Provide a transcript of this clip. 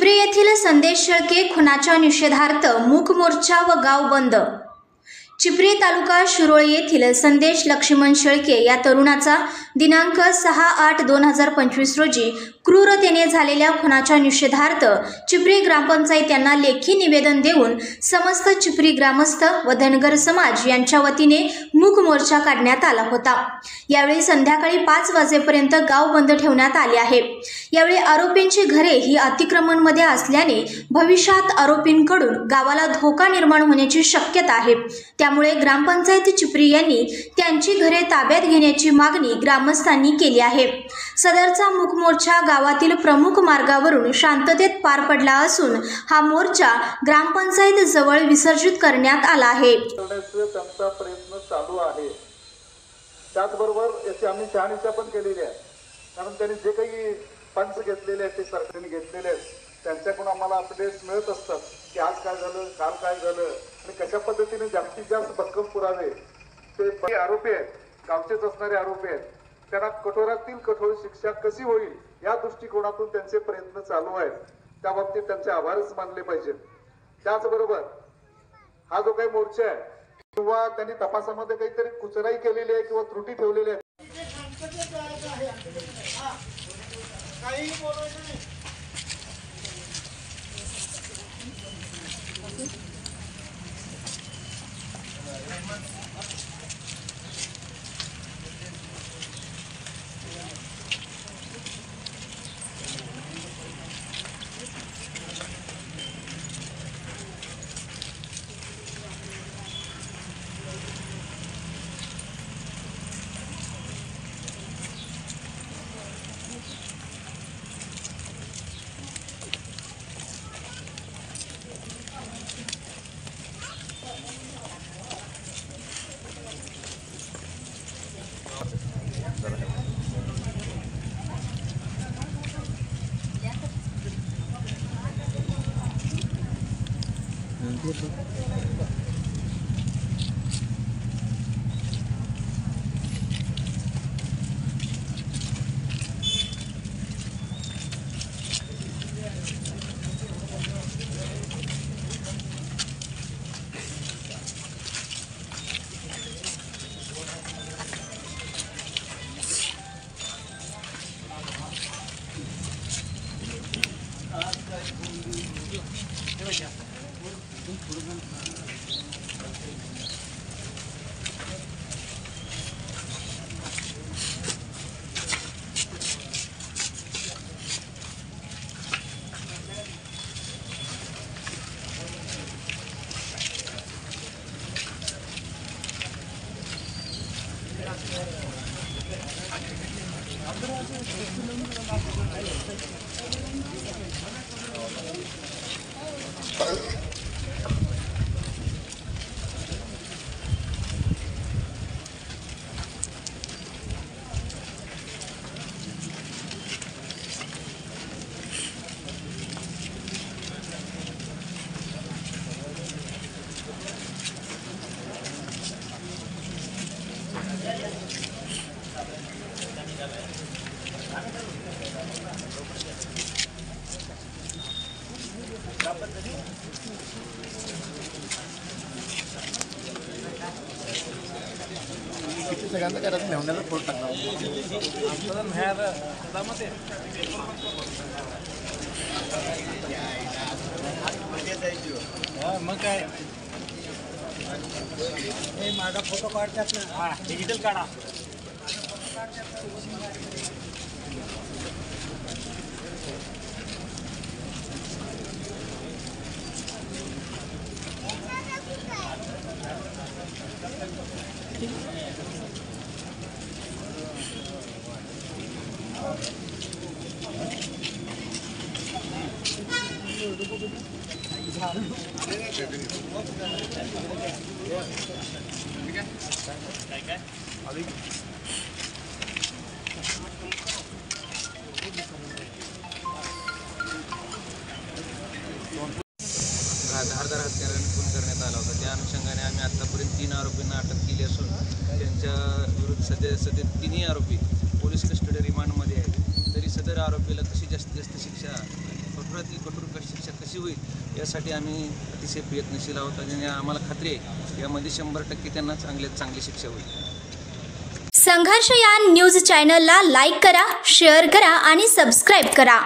चिपरी येथील संदेश शेळके खुनाच्या निषेधार्थ मूक मोर्चा व गाव बंद। चिपरी तालुका शिरोळ येथील संदेश लक्ष्मण शेळके या तरुणाचा दिनांक 6/8/2025 रोजी क्रूरतेने झालेल्या खुनाच्या निषेधार्थ चिपरी ग्रामपंचायत यांना लेखी निवेदन देऊन समस्त चिपरी ग्रामस्थ व धनगर समाज यांच्या वतीने मूक मोर्चा काढण्यात आला होता। यावेळी संध्याकाळी 5 वाजेपर्यंत गाव बंद ठेवण्यात आले आहे। यावेळी आरोपींची घरे ही अतिक्रमणमध्ये असल्याने भविष्यात आरोपींकडून गावाला धोका निर्माण होण्याची शक्यता आहे। त्यामुळे ग्रामपंचायत चिपरी यांनी त्यांची घरे ताब्यात घेण्याची मागणी ग्रामस्थांनी केली आहे। सदरचा मूक मोर्चा गावातील प्रमुख मार्गावरून शांततेत पार पडला असून हा मोर्चा ग्रामपंचायत जवळ विसर्जित करण्यात आला आहे। त्यांचा प्रयत्न चालू आहे। त्याचबरोबर याची आम्ही शहानिशा पण केलेली आहे, कारण त्यांनी जे काही पंच घेतलेले आहेत ते सरकारने घेतलेले आहेत, त्यांच्याकडून आम्हाला अपडेट्स मिळत असतात की आज काय झालं, काल काय झालं आणि कशा पद्धतीने जास्तीत जास्त भक्कम पुरावे ते आरोपी आहेत, गावचेच असणारे आरोपी आहेत, त्यांना कठोरातील कठोर शिक्षा कशी होईल या दृष्टिकोनातून त्यांचे प्रयत्न चालू आहेत। त्या बाबतीत त्यांचे आभारच मानले पाहिजेत। त्याचबरोबर हा जो काही मोर्चा आहे किंवा त्यांनी तपासामध्ये काहीतरी कुचराई केलेली आहे किंवा त्रुटी ठेवलेली आहे, किती सगळ्यांना करत मेहण्याला फोड टाकला मग काय माझा फोटो काढतात ना, डिजिटल काढा। धारदार हत्याराने खून करण्यात आला होता। त्या अनुषंगाने आम्ही आतापर्यंत 3 आरोपींना अटक केली असून त्यांच्या विरुद्ध सध्या तिन्ही आरोपी पोलीस कस्टडी रिमांडमध्ये आहेत। तरी सदर आरोपीला कशी जास्तीत जास्त शिक्षा कठोरातील कठोर शिक्षा कशी होईल यासाठी आम्ही अतिशय प्रयत्नशील आहोत आणि आम्हाला खात्री आहे यामध्ये 100% त्यांना चांगल्यात चांगली शिक्षा होईल. संघर्ष या न्यूज चॅनलला लाईक करा, शेअर करा आणि सबस्क्राईब करा.